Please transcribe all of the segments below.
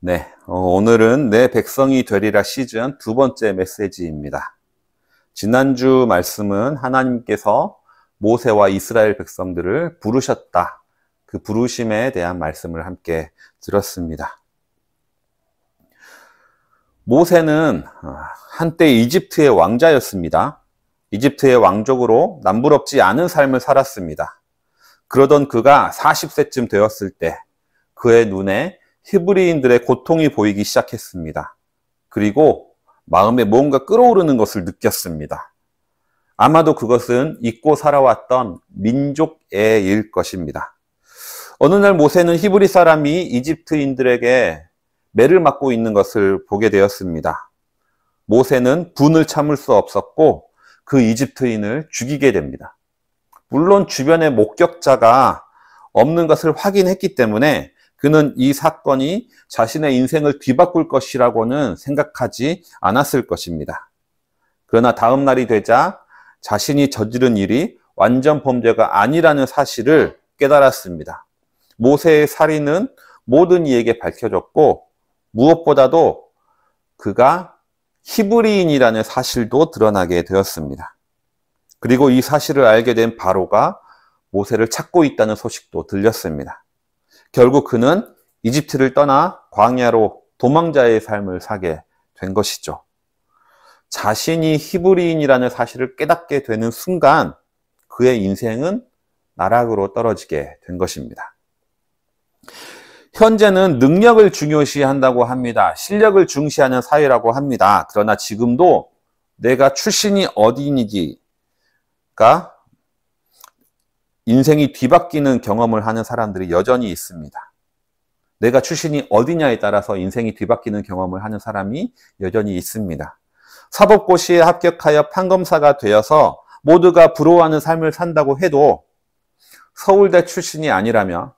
네, 오늘은 내 백성이 되리라 시즌 두 번째 메시지입니다. 지난주 말씀은 하나님께서 모세와 이스라엘 백성들을 부르셨다. 그 부르심에 대한 말씀을 함께 들었습니다. 모세는 한때 이집트의 왕자였습니다. 이집트의 왕족으로 남부럽지 않은 삶을 살았습니다. 그러던 그가 40세쯤 되었을 때 그의 눈에 히브리인들의 고통이 보이기 시작했습니다. 그리고 마음에 뭔가 끓어오르는 것을 느꼈습니다. 아마도 그것은 잊고 살아왔던 민족애일 것입니다. 어느 날 모세는 히브리 사람이 이집트인들에게 매를 맞고 있는 것을 보게 되었습니다. 모세는 분을 참을 수 없었고 그 이집트인을 죽이게 됩니다. 물론 주변에 목격자가 없는 것을 확인했기 때문에 그는 이 사건이 자신의 인생을 뒤바꿀 것이라고는 생각하지 않았을 것입니다. 그러나 다음 날이 되자 자신이 저지른 일이 완전 범죄가 아니라는 사실을 깨달았습니다. 모세의 살인은 모든 이에게 밝혀졌고 무엇보다도 그가 히브리인이라는 사실도 드러나게 되었습니다. 그리고 이 사실을 알게 된 바로가 모세를 찾고 있다는 소식도 들렸습니다. 결국 그는 이집트를 떠나 광야로 도망자의 삶을 사게 된 것이죠. 자신이 히브리인이라는 사실을 깨닫게 되는 순간 그의 인생은 나락으로 떨어지게 된 것입니다. 현재는 능력을 중요시한다고 합니다. 실력을 중시하는 사회라고 합니다. 그러나 지금도 내가 출신이 어디인지가 인생이 뒤바뀌는 경험을 하는 사람들이 여전히 있습니다. 내가 출신이 어디냐에 따라서 인생이 뒤바뀌는 경험을 하는 사람이 여전히 있습니다. 사법고시에 합격하여 판검사가 되어서 모두가 부러워하는 삶을 산다고 해도 서울대 출신이 아니라면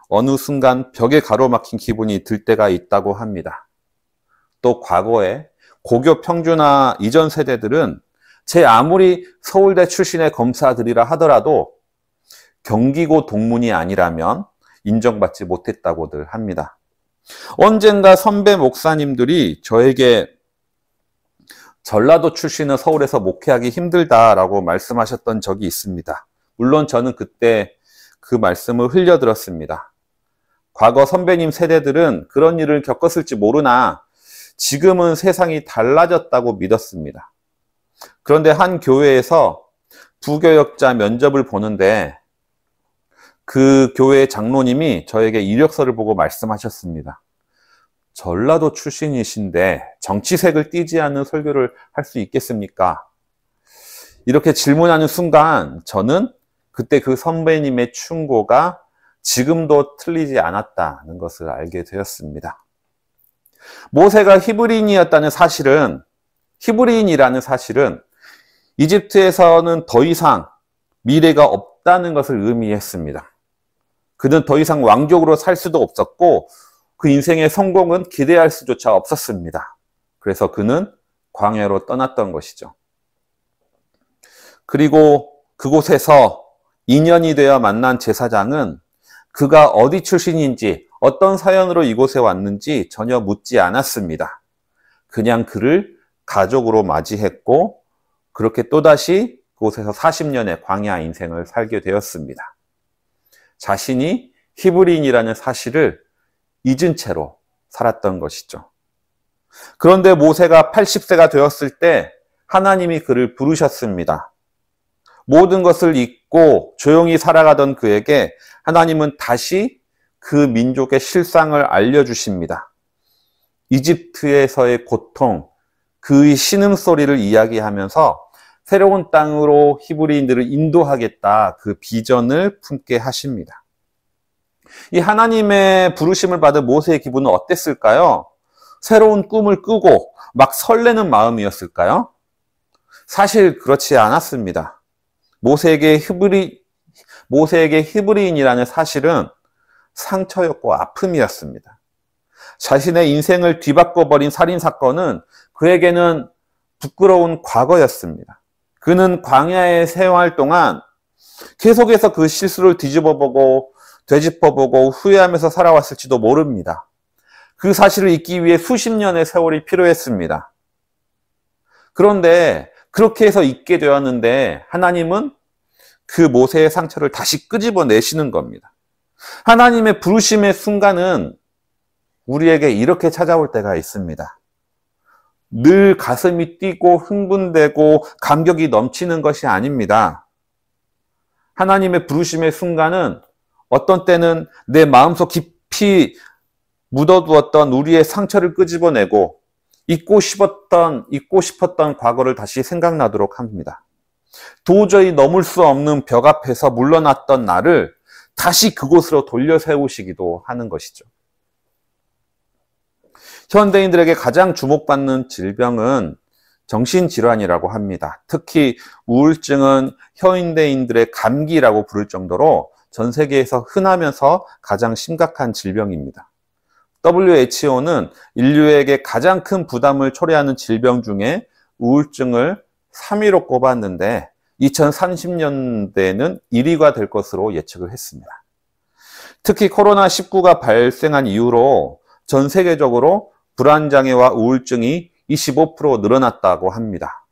어느 순간 벽에 가로막힌 기분이 들 때가 있다고 합니다. 또 과거에 고교 평준화 이전 세대들은 제 아무리 서울대 출신의 검사들이라 하더라도 경기고 동문이 아니라면 인정받지 못했다고들 합니다. 언젠가 선배 목사님들이 저에게 전라도 출신은 서울에서 목회하기 힘들다라고 말씀하셨던 적이 있습니다. 물론 저는 그때 그 말씀을 흘려들었습니다. 과거 선배님 세대들은 그런 일을 겪었을지 모르나 지금은 세상이 달라졌다고 믿었습니다. 그런데 한 교회에서 부교역자 면접을 보는데 그 교회 장로님이 저에게 이력서를 보고 말씀하셨습니다. 전라도 출신이신데 정치색을 띠지 않는 설교를 할 수 있겠습니까? 이렇게 질문하는 순간 저는 그때 그 선배님의 충고가 지금도 틀리지 않았다는 것을 알게 되었습니다. 모세가 히브리인이라는 사실은 이집트에서는 더 이상 미래가 없다는 것을 의미했습니다. 그는 더 이상 왕족으로 살 수도 없었고 그 인생의 성공은 기대할 수조차 없었습니다. 그래서 그는 광야로 떠났던 것이죠. 그리고 그곳에서 인연이 되어 만난 제사장은 그가 어디 출신인지 어떤 사연으로 이곳에 왔는지 전혀 묻지 않았습니다. 그냥 그를 가족으로 맞이했고 그렇게 또다시 그곳에서 40년의 광야 인생을 살게 되었습니다. 자신이 히브리인이라는 사실을 잊은 채로 살았던 것이죠. 그런데 모세가 80세가 되었을 때 하나님이 그를 부르셨습니다. 모든 것을 잊고 조용히 살아가던 그에게 하나님은 다시 그 민족의 실상을 알려주십니다. 이집트에서의 고통, 그의 신음소리를 이야기하면서 새로운 땅으로 히브리인들을 인도하겠다 그 비전을 품게 하십니다. 이 하나님의 부르심을 받은 모세의 기분은 어땠을까요? 새로운 꿈을 꾸고 막 설레는 마음이었을까요? 사실 그렇지 않았습니다. 모세에게 히브리인이라는 사실은 상처였고 아픔이었습니다. 자신의 인생을 뒤바꿔버린 살인사건은 그에게는 부끄러운 과거였습니다. 그는 광야의 생활 동안 계속해서 그 실수를 되짚어보고 후회하면서 살아왔을지도 모릅니다. 그 사실을 잊기 위해 수십 년의 세월이 필요했습니다. 그런데 그렇게 해서 잊게 되었는데 하나님은 그 모세의 상처를 다시 끄집어내시는 겁니다. 하나님의 부르심의 순간은 우리에게 이렇게 찾아올 때가 있습니다. 늘 가슴이 뛰고 흥분되고 감격이 넘치는 것이 아닙니다. 하나님의 부르심의 순간은 어떤 때는 내 마음속 깊이 묻어두었던 우리의 상처를 끄집어내고 잊고 싶었던 과거를 다시 생각나도록 합니다. 도저히 넘을 수 없는 벽 앞에서 물러났던 나를 다시 그곳으로 돌려 세우시기도 하는 것이죠. 현대인들에게 가장 주목받는 질병은 정신질환이라고 합니다. 특히 우울증은 현대인들의 감기라고 부를 정도로 전 세계에서 흔하면서 가장 심각한 질병입니다. WHO는 인류에게 가장 큰 부담을 초래하는 질병 중에 우울증을 3위로 꼽았는데 2030년대에는 1위가 될 것으로 예측을 했습니다. 특히 코로나19가 발생한 이후로 전 세계적으로 불안장애와 우울증이 25% 늘어났다고 합니다.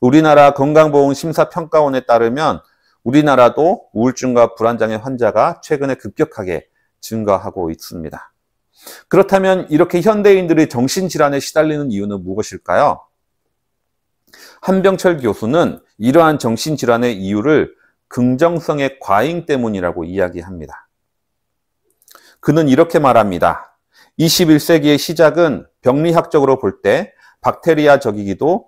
우리나라 건강보험심사평가원에 따르면 우리나라도 우울증과 불안장애 환자가 최근에 급격하게 증가하고 있습니다. 그렇다면 이렇게 현대인들이 정신질환에 시달리는 이유는 무엇일까요? 한병철 교수는 이러한 정신질환의 이유를 긍정성의 과잉 때문이라고 이야기합니다. 그는 이렇게 말합니다. 21세기의 시작은 병리학적으로 볼 때 박테리아적이기도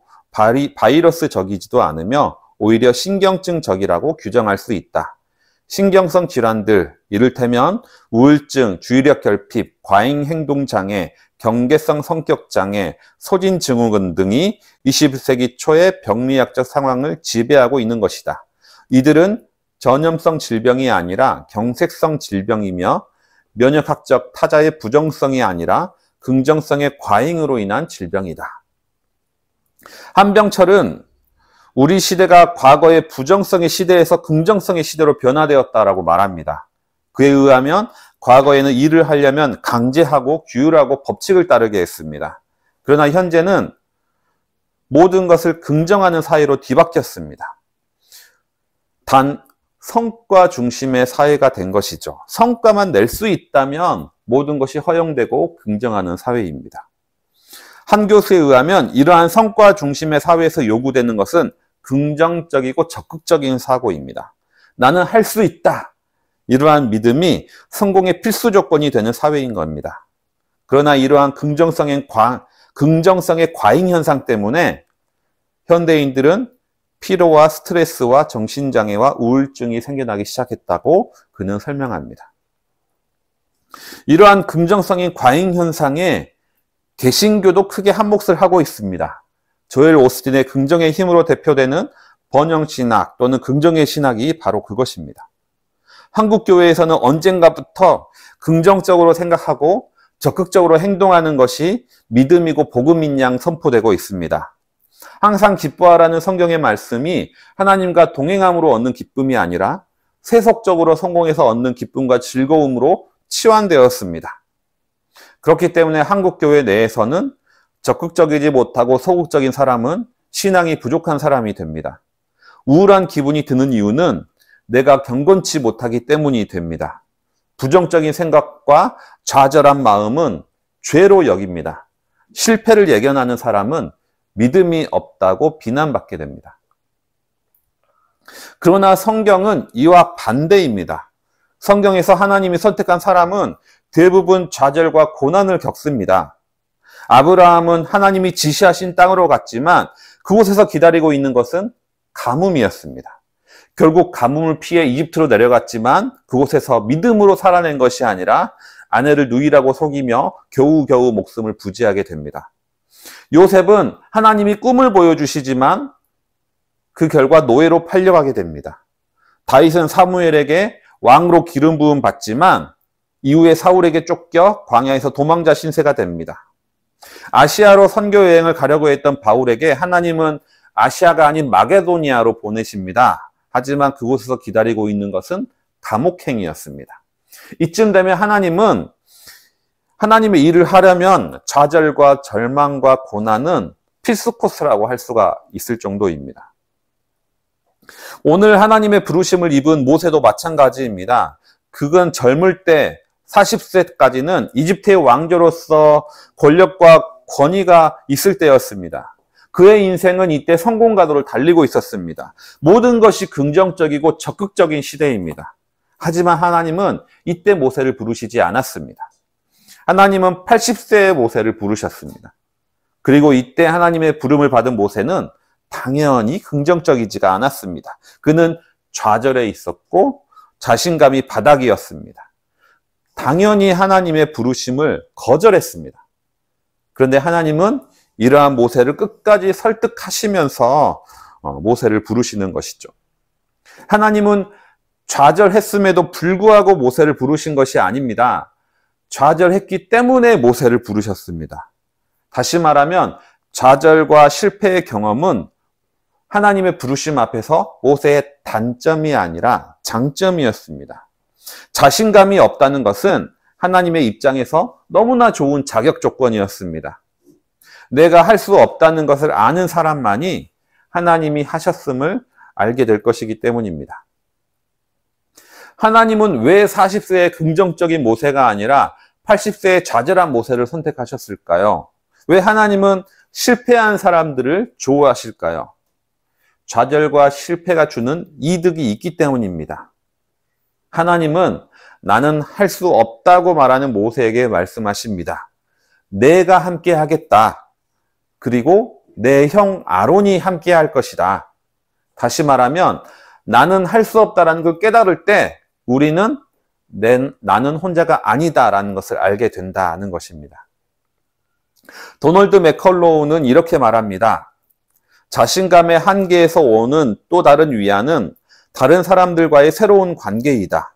바이러스적이지도 않으며 오히려 신경증적이라고 규정할 수 있다. 신경성 질환들, 이를테면 우울증, 주의력 결핍, 과잉행동장애, 경계성 성격장애, 소진증후군 등이 21세기 초의 병리학적 상황을 지배하고 있는 것이다. 이들은 전염성 질병이 아니라 경색성 질병이며 면역학적 타자의 부정성이 아니라 긍정성의 과잉으로 인한 질병이다. 한병철은 우리 시대가 과거의 부정성의 시대에서 긍정성의 시대로 변화되었다라고 말합니다. 그에 의하면 과거에는 일을 하려면 강제하고 규율하고 법칙을 따르게 했습니다. 그러나 현재는 모든 것을 긍정하는 사회로 뒤바뀌었습니다. 단 성과 중심의 사회가 된 것이죠. 성과만 낼 수 있다면 모든 것이 허용되고 긍정하는 사회입니다. 한 교수에 의하면 이러한 성과 중심의 사회에서 요구되는 것은 긍정적이고 적극적인 사고입니다. 나는 할 수 있다. 이러한 믿음이 성공의 필수 조건이 되는 사회인 겁니다. 그러나 이러한 긍정성의 과잉 현상 때문에 현대인들은 피로와 스트레스와 정신장애와 우울증이 생겨나기 시작했다고 그는 설명합니다. 이러한 긍정성의 과잉 현상에 개신교도 크게 한몫을 하고 있습니다. 조엘 오스틴의 긍정의 힘으로 대표되는 번영신학 또는 긍정의 신학이 바로 그것입니다. 한국교회에서는 언젠가부터 긍정적으로 생각하고 적극적으로 행동하는 것이 믿음이고 복음인 양 선포되고 있습니다. 항상 기뻐하라는 성경의 말씀이 하나님과 동행함으로 얻는 기쁨이 아니라 세속적으로 성공해서 얻는 기쁨과 즐거움으로 치환되었습니다. 그렇기 때문에 한국교회 내에서는 적극적이지 못하고 소극적인 사람은 신앙이 부족한 사람이 됩니다. 우울한 기분이 드는 이유는 내가 경건치 못하기 때문이 됩니다. 부정적인 생각과 좌절한 마음은 죄로 여깁니다. 실패를 예견하는 사람은 믿음이 없다고 비난받게 됩니다. 그러나 성경은 이와 반대입니다. 성경에서 하나님이 선택한 사람은 대부분 좌절과 고난을 겪습니다. 아브라함은 하나님이 지시하신 땅으로 갔지만 그곳에서 기다리고 있는 것은 가뭄이었습니다. 결국 가뭄을 피해 이집트로 내려갔지만 그곳에서 믿음으로 살아낸 것이 아니라 아내를 누이라고 속이며 겨우겨우 목숨을 부지하게 됩니다. 요셉은 하나님이 꿈을 보여주시지만 그 결과 노예로 팔려가게 됩니다. 다윗은 사무엘에게 왕으로 기름 부음 받지만 이후에 사울에게 쫓겨 광야에서 도망자 신세가 됩니다. 아시아로 선교 여행을 가려고 했던 바울에게 하나님은 아시아가 아닌 마게도니아로 보내십니다. 하지만 그곳에서 기다리고 있는 것은 감옥행이었습니다. 이쯤 되면 하나님은 하나님의 일을 하려면 좌절과 절망과 고난은 필수 코스라고 할 수가 있을 정도입니다. 오늘 하나님의 부르심을 입은 모세도 마찬가지입니다. 그건 젊을 때 40세까지는 이집트의 왕조로서 권력과 권위가 있을 때였습니다. 그의 인생은 이때 성공가도를 달리고 있었습니다. 모든 것이 긍정적이고 적극적인 시대입니다. 하지만 하나님은 이때 모세를 부르시지 않았습니다. 하나님은 80세의 모세를 부르셨습니다. 그리고 이때 하나님의 부름을 받은 모세는 당연히 긍정적이지가 않았습니다. 그는 좌절해 있었고 자신감이 바닥이었습니다. 당연히 하나님의 부르심을 거절했습니다. 그런데 하나님은 이러한 모세를 끝까지 설득하시면서 모세를 부르시는 것이죠. 하나님은 좌절했음에도 불구하고 모세를 부르신 것이 아닙니다. 좌절했기 때문에 모세를 부르셨습니다. 다시 말하면 좌절과 실패의 경험은 하나님의 부르심 앞에서 모세의 단점이 아니라 장점이었습니다. 자신감이 없다는 것은 하나님의 입장에서 너무나 좋은 자격 조건이었습니다. 내가 할 수 없다는 것을 아는 사람만이 하나님이 하셨음을 알게 될 것이기 때문입니다. 하나님은 왜 40세의 긍정적인 모세가 아니라 80세의 좌절한 모세를 선택하셨을까요? 왜 하나님은 실패한 사람들을 좋아하실까요? 좌절과 실패가 주는 이득이 있기 때문입니다. 하나님은 나는 할 수 없다고 말하는 모세에게 말씀하십니다. 내가 함께 하겠다. 그리고 내 형 아론이 함께 할 것이다. 다시 말하면 나는 할 수 없다라는 걸 깨달을 때 우리는 나는 혼자가 아니다라는 것을 알게 된다는 것입니다. 도널드 맥컬로우는 이렇게 말합니다. 자신감의 한계에서 오는 또 다른 위안은 다른 사람들과의 새로운 관계이다.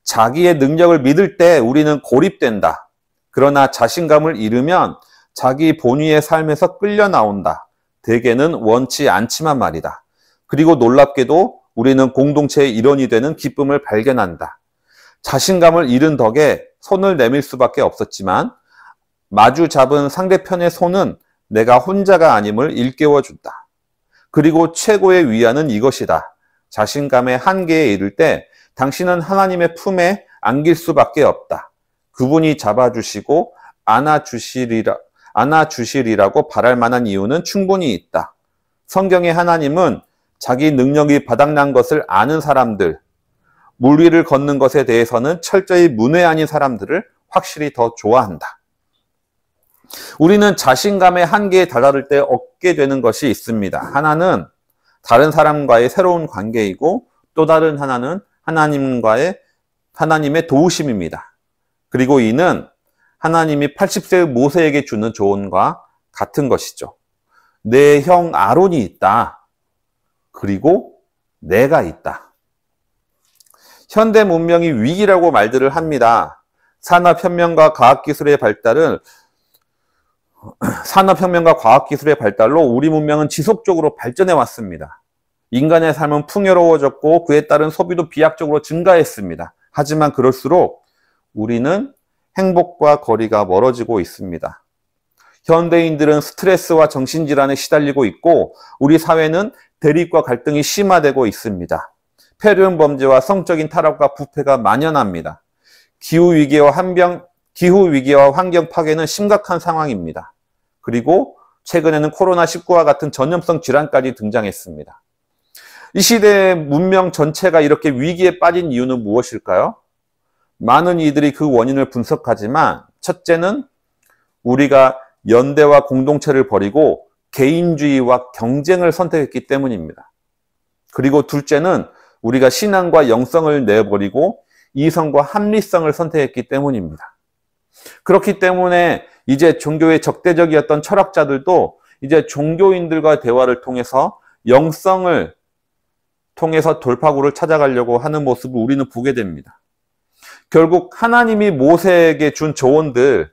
자기의 능력을 믿을 때 우리는 고립된다. 그러나 자신감을 잃으면 자기 본위의 삶에서 끌려 나온다. 대개는 원치 않지만 말이다. 그리고 놀랍게도 우리는 공동체의 일원이 되는 기쁨을 발견한다. 자신감을 잃은 덕에 손을 내밀 수밖에 없었지만 마주 잡은 상대편의 손은 내가 혼자가 아님을 일깨워준다. 그리고 최고의 위안은 이것이다. 자신감의 한계에 이를 때 당신은 하나님의 품에 안길 수밖에 없다. 그분이 잡아주시고 안아주시리라고 바랄 만한 이유는 충분히 있다. 성경의 하나님은 자기 능력이 바닥난 것을 아는 사람들, 물 위를 걷는 것에 대해서는 철저히 문외한인 사람들을 확실히 더 좋아한다. 우리는 자신감의 한계에 달하를 때 얻게 되는 것이 있습니다. 하나는 다른 사람과의 새로운 관계이고 또 다른 하나는 하나님의 도우심입니다. 그리고 이는 하나님이 80세의 모세에게 주는 조언과 같은 것이죠. 내 형 아론이 있다. 그리고 내가 있다. 현대 문명이 위기라고 말들을 합니다. 산업혁명과 과학기술의 발달로 우리 문명은 지속적으로 발전해 왔습니다. 인간의 삶은 풍요로워졌고 그에 따른 소비도 비약적으로 증가했습니다. 하지만 그럴수록 우리는 행복과 거리가 멀어지고 있습니다. 현대인들은 스트레스와 정신질환에 시달리고 있고 우리 사회는 대립과 갈등이 심화되고 있습니다. 폐륜 범죄와 성적인 타락과 부패가 만연합니다. 기후위기와 환경 파괴는 심각한 상황입니다. 그리고 최근에는 코로나19와 같은 전염성 질환까지 등장했습니다. 이 시대의 문명 전체가 이렇게 위기에 빠진 이유는 무엇일까요? 많은 이들이 그 원인을 분석하지만 첫째는 우리가 연대와 공동체를 버리고 개인주의와 경쟁을 선택했기 때문입니다. 그리고 둘째는 우리가 신앙과 영성을 내버리고 이성과 합리성을 선택했기 때문입니다. 그렇기 때문에 이제 종교의 적대적이었던 철학자들도 이제 종교인들과 대화를 통해서 영성을 통해서 돌파구를 찾아가려고 하는 모습을 우리는 보게 됩니다. 결국 하나님이 모세에게 준 조언들,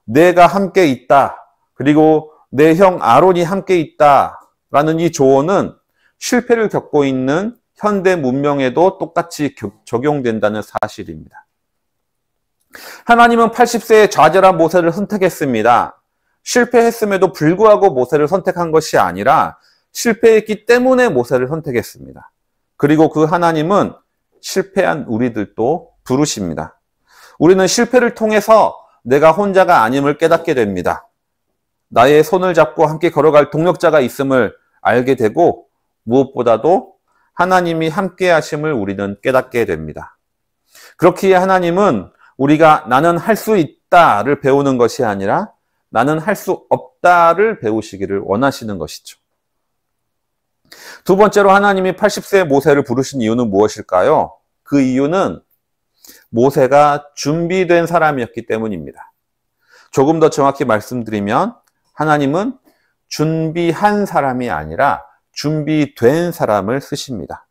내가 함께 있다, 그리고 내 형 아론이 함께 있다라는 이 조언은 실패를 겪고 있는 현대 문명에도 똑같이 적용된다는 사실입니다. 하나님은 80세의 좌절한 모세를 선택했습니다. 실패했음에도 불구하고 모세를 선택한 것이 아니라 실패했기 때문에 모세를 선택했습니다. 그리고 그 하나님은 실패한 우리들도 부르십니다. 우리는 실패를 통해서 내가 혼자가 아님을 깨닫게 됩니다. 나의 손을 잡고 함께 걸어갈 동력자가 있음을 알게 되고 무엇보다도 하나님이 함께 하심을 우리는 깨닫게 됩니다. 그렇기에 하나님은 우리가 나는 할 수 있다를 배우는 것이 아니라 나는 할 수 없다를 배우시기를 원하시는 것이죠. 두 번째로 하나님이 80세의 모세를 부르신 이유는 무엇일까요? 그 이유는 모세가 준비된 사람이었기 때문입니다. 조금 더 정확히 말씀드리면 하나님은 준비한 사람이 아니라 준비된 사람을 쓰십니다.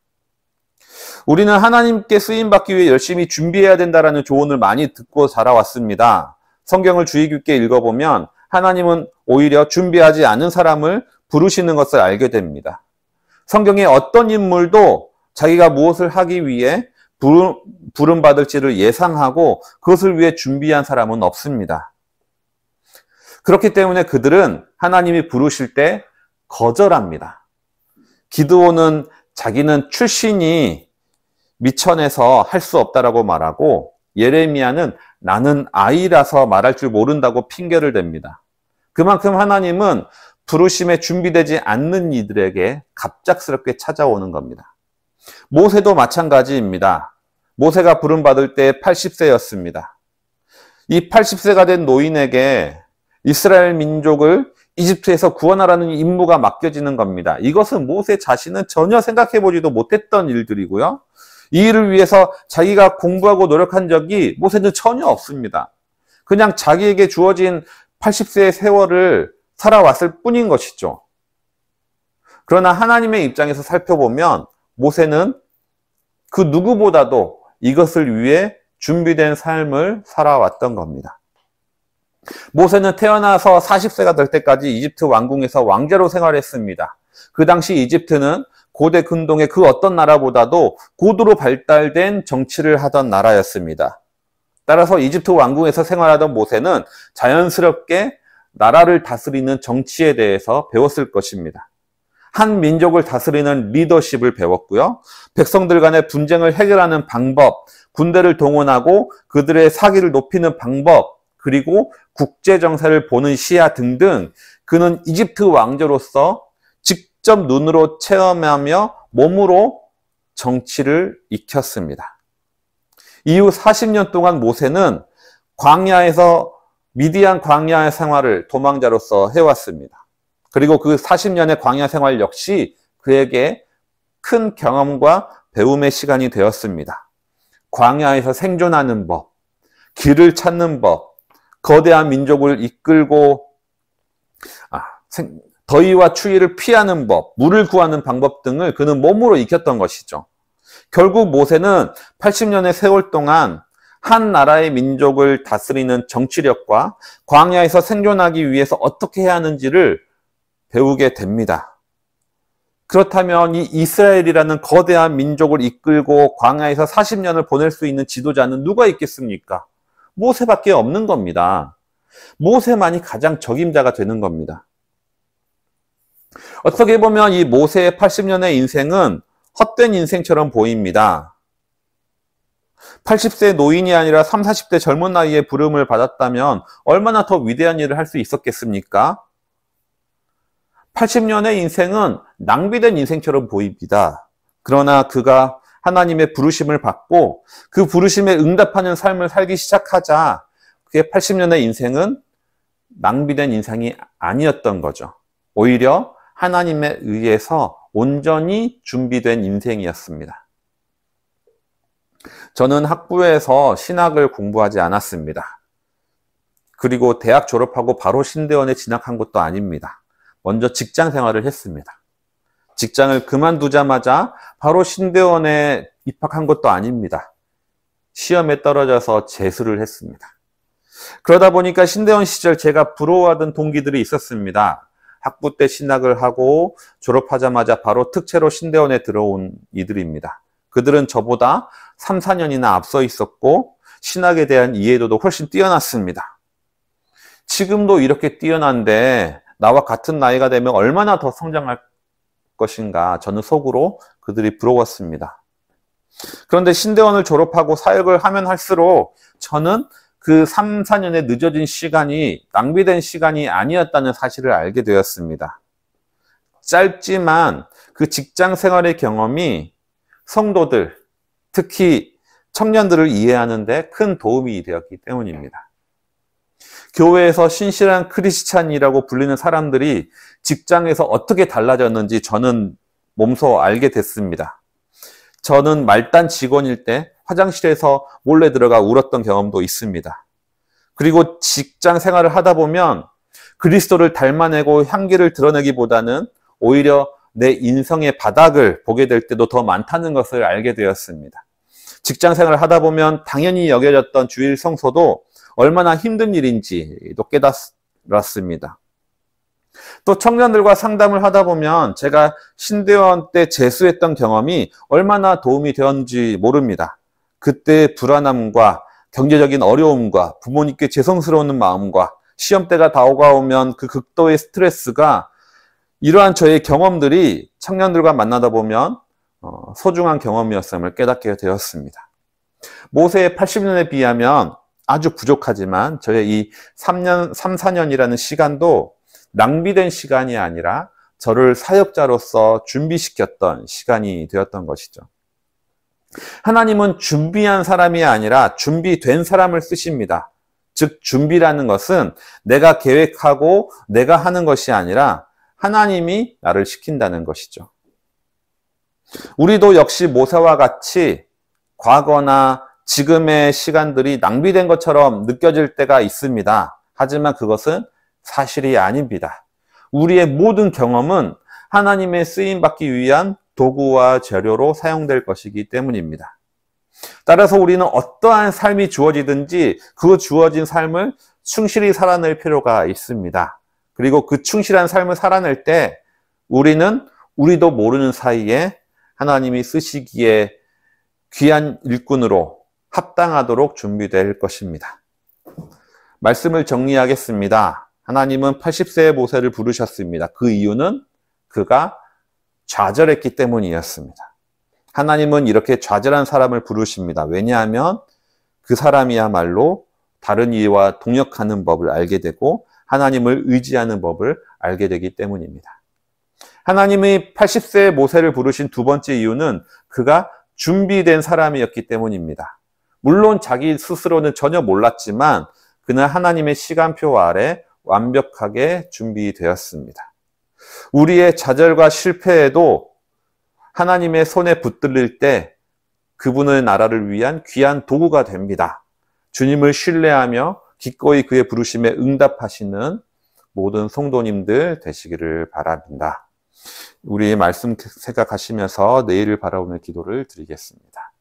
우리는 하나님께 쓰임받기 위해 열심히 준비해야 된다는 조언을 많이 듣고 자라왔습니다. 성경을 주의 깊게 읽어보면 하나님은 오히려 준비하지 않은 사람을 부르시는 것을 알게 됩니다. 성경의 어떤 인물도 자기가 무엇을 하기 위해 부름받을지를 예상하고 그것을 위해 준비한 사람은 없습니다. 그렇기 때문에 그들은 하나님이 부르실 때 거절합니다. 기드온은 자기는 출신이 미천에서 할 수 없다라고 말하고 예레미야는 나는 아이라서 말할 줄 모른다고 핑계를 댑니다. 그만큼 하나님은 부르심에 준비되지 않는 이들에게 갑작스럽게 찾아오는 겁니다. 모세도 마찬가지입니다. 모세가 부름받을 때 80세였습니다. 이 80세가 된 노인에게 이스라엘 민족을 이집트에서 구원하라는 임무가 맡겨지는 겁니다. 이것은 모세 자신은 전혀 생각해보지도 못했던 일들이고요. 이 일을 위해서 자기가 공부하고 노력한 적이 모세는 전혀 없습니다. 그냥 자기에게 주어진 80세의 세월을 살아왔을 뿐인 것이죠. 그러나 하나님의 입장에서 살펴보면 모세는 그 누구보다도 이것을 위해 준비된 삶을 살아왔던 겁니다. 모세는 태어나서 40세가 될 때까지 이집트 왕궁에서 왕자로 생활했습니다. 그 당시 이집트는 고대 근동의 그 어떤 나라보다도 고도로 발달된 정치를 하던 나라였습니다. 따라서 이집트 왕궁에서 생활하던 모세는 자연스럽게 나라를 다스리는 정치에 대해서 배웠을 것입니다. 한 민족을 다스리는 리더십을 배웠고요. 백성들 간의 분쟁을 해결하는 방법, 군대를 동원하고 그들의 사기를 높이는 방법, 그리고 국제 정세를 보는 시야 등등 그는 이집트 왕조로서 직접 눈으로 체험하며 몸으로 정치를 익혔습니다. 이후 40년 동안 모세는 광야에서 미디안 광야의 생활을 도망자로서 해왔습니다. 그리고 그 40년의 광야 생활 역시 그에게 큰 경험과 배움의 시간이 되었습니다. 광야에서 생존하는 법, 길을 찾는 법, 거대한 민족을 이끌고 더위와 추위를 피하는 법, 물을 구하는 방법 등을 그는 몸으로 익혔던 것이죠. 결국 모세는 80년의 세월 동안 한 나라의 민족을 다스리는 정치력과 광야에서 생존하기 위해서 어떻게 해야 하는지를 배우게 됩니다. 그렇다면 이 이스라엘이라는 거대한 민족을 이끌고 광야에서 40년을 보낼 수 있는 지도자는 누가 있겠습니까? 모세밖에 없는 겁니다. 모세만이 가장 적임자가 되는 겁니다. 어떻게 보면 이 모세의 80년의 인생은 헛된 인생처럼 보입니다. 80세 노인이 아니라 30, 40대 젊은 나이에 부름을 받았다면 얼마나 더 위대한 일을 할 수 있었겠습니까? 80년의 인생은 낭비된 인생처럼 보입니다. 그러나 그가 하나님의 부르심을 받고 그 부르심에 응답하는 삶을 살기 시작하자 그의 80년의 인생은 낭비된 인생이 아니었던 거죠. 오히려 하나님에 의해서 온전히 준비된 인생이었습니다. 저는 학부에서 신학을 공부하지 않았습니다. 그리고 대학 졸업하고 바로 신대원에 진학한 것도 아닙니다. 먼저 직장 생활을 했습니다. 직장을 그만두자마자 바로 신대원에 입학한 것도 아닙니다. 시험에 떨어져서 재수를 했습니다. 그러다 보니까 신대원 시절 제가 부러워하던 동기들이 있었습니다. 학부 때 신학을 하고 졸업하자마자 바로 특채로 신대원에 들어온 이들입니다. 그들은 저보다 3, 4년이나 앞서 있었고 신학에 대한 이해도도 훨씬 뛰어났습니다. 지금도 이렇게 뛰어난데 나와 같은 나이가 되면 얼마나 더 성장할 것인가, 저는 속으로 그들이 부러웠습니다. 그런데 신대원을 졸업하고 사역을 하면 할수록 저는 그 3, 4년의 늦어진 시간이 낭비된 시간이 아니었다는 사실을 알게 되었습니다. 짧지만 그 직장 생활의 경험이 성도들, 특히 청년들을 이해하는 데 큰 도움이 되었기 때문입니다. 교회에서 신실한 크리스찬이라고 불리는 사람들이 직장에서 어떻게 달라졌는지 저는 몸소 알게 됐습니다. 저는 말단 직원일 때 화장실에서 몰래 들어가 울었던 경험도 있습니다. 그리고 직장 생활을 하다 보면 그리스도를 닮아내고 향기를 드러내기보다는 오히려 내 인성의 바닥을 보게 될 때도 더 많다는 것을 알게 되었습니다. 직장 생활을 하다 보면 당연히 여겨졌던 주일 성소도 얼마나 힘든 일인지도 깨달았습니다. 또 청년들과 상담을 하다 보면 제가 신대원 때 재수했던 경험이 얼마나 도움이 되었는지 모릅니다. 그때 불안함과 경제적인 어려움과 부모님께 죄송스러운 마음과 시험대가 다가오면 그 극도의 스트레스가, 이러한 저의 경험들이 청년들과 만나다 보면 소중한 경험이었음을 깨닫게 되었습니다. 모세의 80년에 비하면 아주 부족하지만 저의 이 3, 4년이라는 시간도 낭비된 시간이 아니라 저를 사역자로서 준비시켰던 시간이 되었던 것이죠. 하나님은 준비한 사람이 아니라 준비된 사람을 쓰십니다. 즉, 준비라는 것은 내가 계획하고 내가 하는 것이 아니라 하나님이 나를 시킨다는 것이죠. 우리도 역시 모세와 같이 과거나 지금의 시간들이 낭비된 것처럼 느껴질 때가 있습니다. 하지만 그것은 사실이 아닙니다. 우리의 모든 경험은 하나님의 쓰임받기 위한 도구와 재료로 사용될 것이기 때문입니다. 따라서 우리는 어떠한 삶이 주어지든지 그 주어진 삶을 충실히 살아낼 필요가 있습니다. 그리고 그 충실한 삶을 살아낼 때 우리도 모르는 사이에 하나님이 쓰시기에 귀한 일꾼으로 합당하도록 준비될 것입니다. 말씀을 정리하겠습니다. 하나님은 80세의 모세를 부르셨습니다. 그 이유는 그가 좌절했기 때문이었습니다. 하나님은 이렇게 좌절한 사람을 부르십니다. 왜냐하면 그 사람이야말로 다른 이와 동역하는 법을 알게 되고 하나님을 의지하는 법을 알게 되기 때문입니다. 하나님이 80세의 모세를 부르신 두 번째 이유는 그가 준비된 사람이었기 때문입니다. 물론 자기 스스로는 전혀 몰랐지만 그는 하나님의 시간표 아래 완벽하게 준비되었습니다. 우리의 좌절과 실패에도 하나님의 손에 붙들릴 때 그분의 나라를 위한 귀한 도구가 됩니다. 주님을 신뢰하며 기꺼이 그의 부르심에 응답하시는 모든 성도님들 되시기를 바랍니다. 우리의 말씀 생각하시면서 내일을 바라보며 기도를 드리겠습니다.